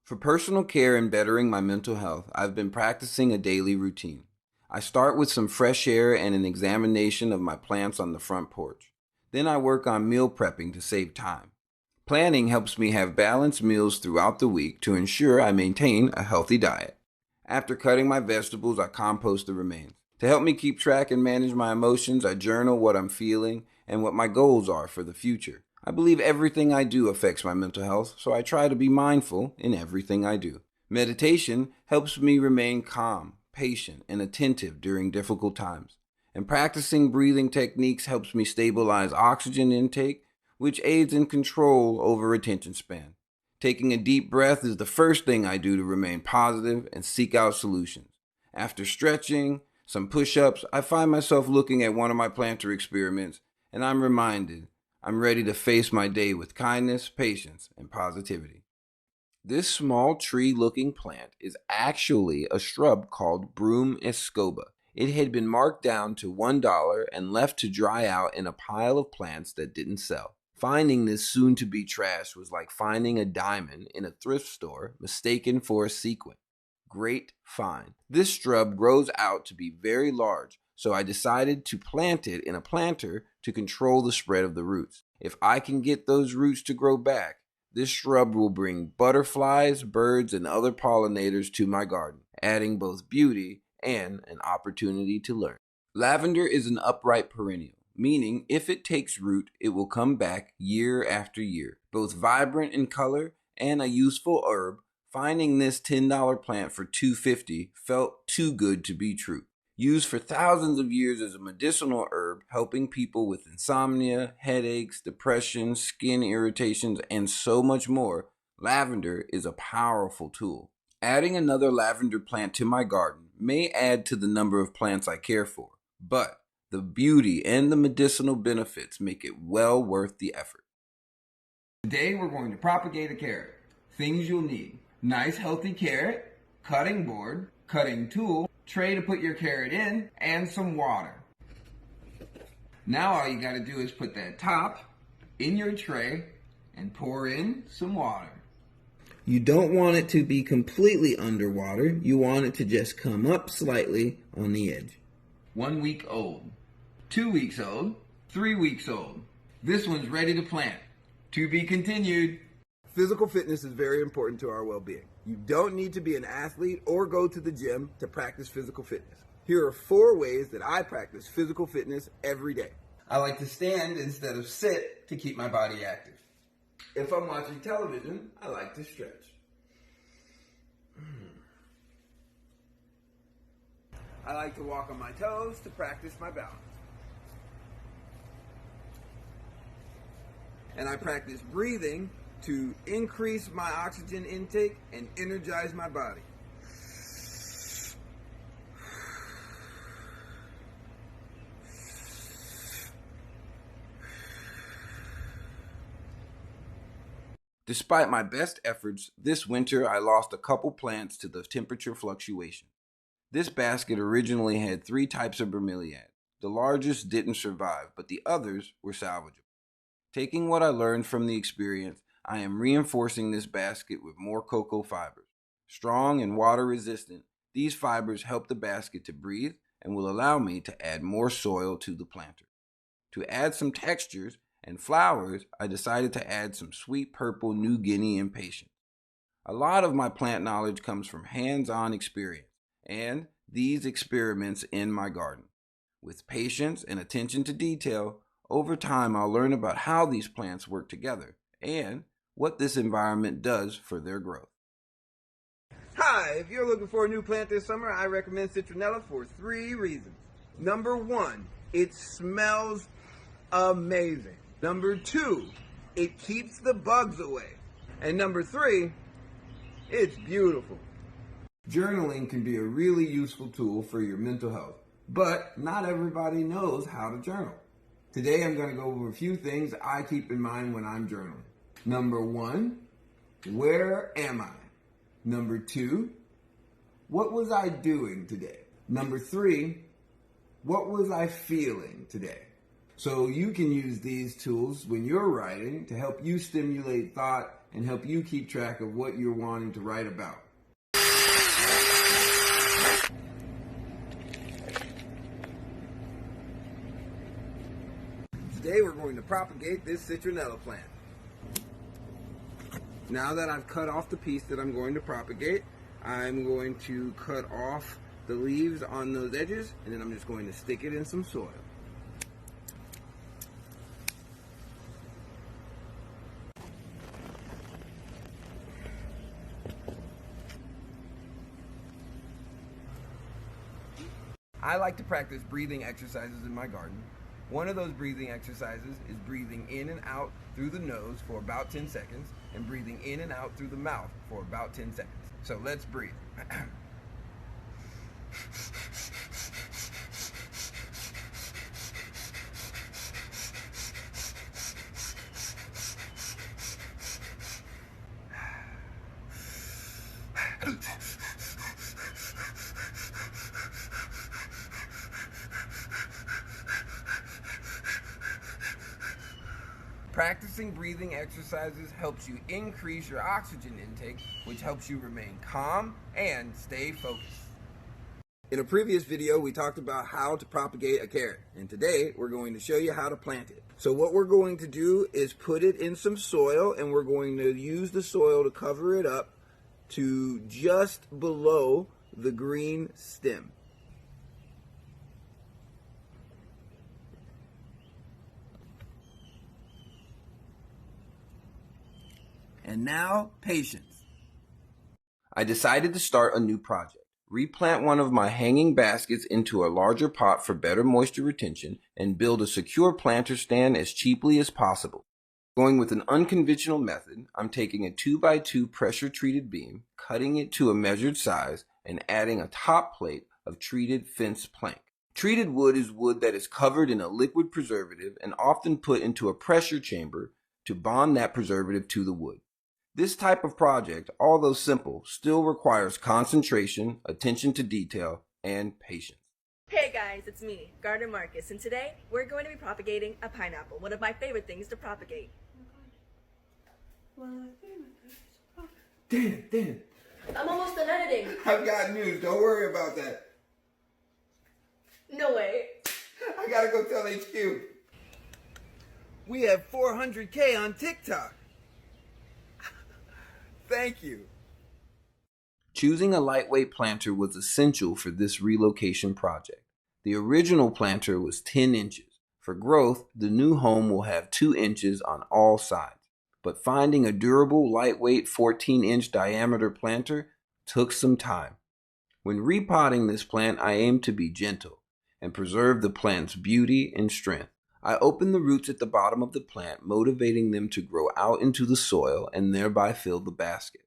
For personal care and bettering my mental health, I've been practicing a daily routine. I start with some fresh air and an examination of my plants on the front porch. Then I work on meal prepping to save time. Planning helps me have balanced meals throughout the week to ensure I maintain a healthy diet. After cutting my vegetables, I compost the remains. To help me keep track and manage my emotions, I journal what I'm feeling and what my goals are for the future. I believe everything I do affects my mental health, so I try to be mindful in everything I do. Meditation helps me remain calm, patient, and attentive during difficult times. And practicing breathing techniques helps me stabilize oxygen intake, which aids in control over attention span. Taking a deep breath is the first thing I do to remain positive and seek out solutions. After stretching, some push-ups, I find myself looking at one of my planter experiments, and I'm reminded I'm ready to face my day with kindness, patience, and positivity. This small tree-looking plant is actually a shrub called Broom escoba. It had been marked down to $1 and left to dry out in a pile of plants that didn't sell. Finding this soon-to-be trash was like finding a diamond in a thrift store mistaken for a sequin. Great find. This shrub grows out to be very large, so I decided to plant it in a planter to control the spread of the roots. If I can get those roots to grow back, this shrub will bring butterflies, birds, and other pollinators to my garden, adding both beauty and an opportunity to learn. Lavender is an upright perennial, meaning if it takes root, it will come back year after year. Both vibrant in color and a useful herb, finding this $10 plant for $2.50 felt too good to be true. Used for thousands of years as a medicinal herb, helping people with insomnia, headaches, depression, skin irritations, and so much more, lavender is a powerful tool. Adding another lavender plant to my garden may add to the number of plants I care for, but the beauty and the medicinal benefits make it well worth the effort. Today we're going to propagate a carrot. Things you'll need: nice healthy carrot, cutting board, cutting tool, tray to put your carrot in, and some water. Now all you gotta do is put that top in your tray and pour in some water. You don't want it to be completely underwater. You want it to just come up slightly on the edge. 1 week old, 2 weeks old, 3 weeks old. This one's ready to plant. To be continued. Physical fitness is very important to our well-being. You don't need to be an athlete or go to the gym to practice physical fitness. Here are 4 ways that I practice physical fitness every day. I like to stand instead of sit to keep my body active. If I'm watching television, I like to stretch. I like to walk on my toes to practice my balance. And I practice breathing to increase my oxygen intake and energize my body. Despite my best efforts, this winter I lost a couple plants to the temperature fluctuation. This basket originally had 3 types of bromeliad. The largest didn't survive, but the others were salvageable. Taking what I learned from the experience, I am reinforcing this basket with more cocoa fibers. Strong and water resistant, these fibers help the basket to breathe and will allow me to add more soil to the planter. To add some textures and flowers, I decided to add some sweet purple New Guinea impatiens. A lot of my plant knowledge comes from hands-on experience and these experiments in my garden. With patience and attention to detail, over time I'll learn about how these plants work together and what this environment does for their growth. Hi, if you're looking for a new plant this summer, I recommend citronella for 3 reasons. Number 1, it smells amazing. Number 2, it keeps the bugs away. And number 3, it's beautiful. Journaling can be a really useful tool for your mental health, but not everybody knows how to journal. Today I'm going to go over a few things I keep in mind when I'm journaling. Number 1, where am I? Number 2, what was I doing today? Number 3, what was I feeling today? So you can use these tools when you're writing to help you stimulate thought and help you keep track of what you're wanting to write about. Today we're going to propagate this citronella plant. Now that I've cut off the piece that I'm going to propagate, I'm going to cut off the leaves on those edges, and then I'm just going to stick it in some soil. I like to practice breathing exercises in my garden. One of those breathing exercises is breathing in and out through the nose for about 10 seconds and breathing in and out through the mouth for about 10 seconds. So let's breathe. Practicing breathing exercises helps you increase your oxygen intake, which helps you remain calm and stay focused. In a previous video, we talked about how to propagate a carrot, and today we're going to show you how to plant it. So what we're going to do is put it in some soil, and we're going to use the soil to cover it up to just below the green stem. And now, patience. I decided to start a new project. Replant one of my hanging baskets into a larger pot for better moisture retention and build a secure planter stand as cheaply as possible. Going with an unconventional method, I'm taking a 2x2 pressure-treated beam, cutting it to a measured size, and adding a top plate of treated fence plank. Treated wood is wood that is covered in a liquid preservative and often put into a pressure chamber to bond that preservative to the wood. This type of project, although simple, still requires concentration, attention to detail, and patience. Hey guys, it's me, Gardener Marcus, and today we're going to be propagating a pineapple, one of my favorite things to propagate. Dan, I'm almost done editing. I've got news. Don't worry about that. No way. I gotta go tell HQ. We have 400K on TikTok. Thank you. Choosing a lightweight planter was essential for this relocation project. The original planter was 10 inches. For growth, the new home will have 2 inches on all sides. But finding a durable, lightweight 14-inch diameter planter took some time. When repotting this plant, I aimed to be gentle and preserve the plant's beauty and strength. I open the roots at the bottom of the plant, motivating them to grow out into the soil and thereby fill the basket.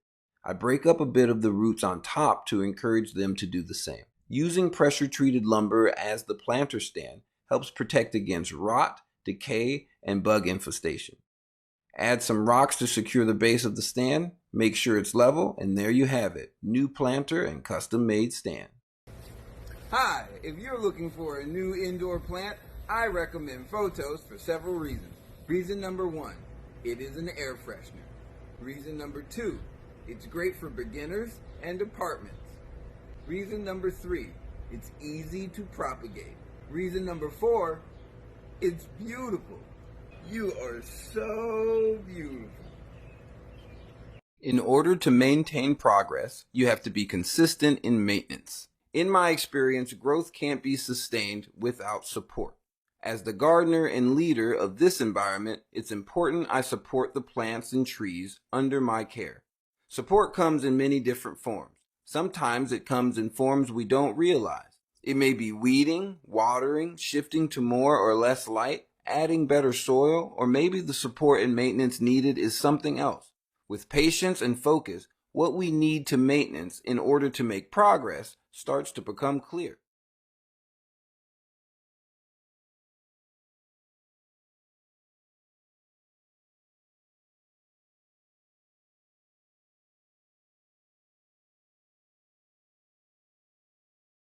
I break up a bit of the roots on top to encourage them to do the same. Using pressure-treated lumber as the planter stand helps protect against rot, decay, and bug infestation. Add some rocks to secure the base of the stand, make sure it's level, and there you have it, new planter and custom-made stand. Hi, if you're looking for a new indoor plant, I recommend Photos for several reasons. Reason number 1, it is an air freshener. Reason number 2, it's great for beginners and apartments. Reason number 3, it's easy to propagate. Reason number 4, it's beautiful. You are so beautiful. In order to maintain progress, you have to be consistent in maintenance. In my experience, growth can't be sustained without support. As the gardener and leader of this environment, it's important I support the plants and trees under my care. Support comes in many different forms. Sometimes it comes in forms we don't realize. It may be weeding, watering, shifting to more or less light, adding better soil, or maybe the support and maintenance needed is something else. With patience and focus, what we need to maintenance in order to make progress starts to become clear.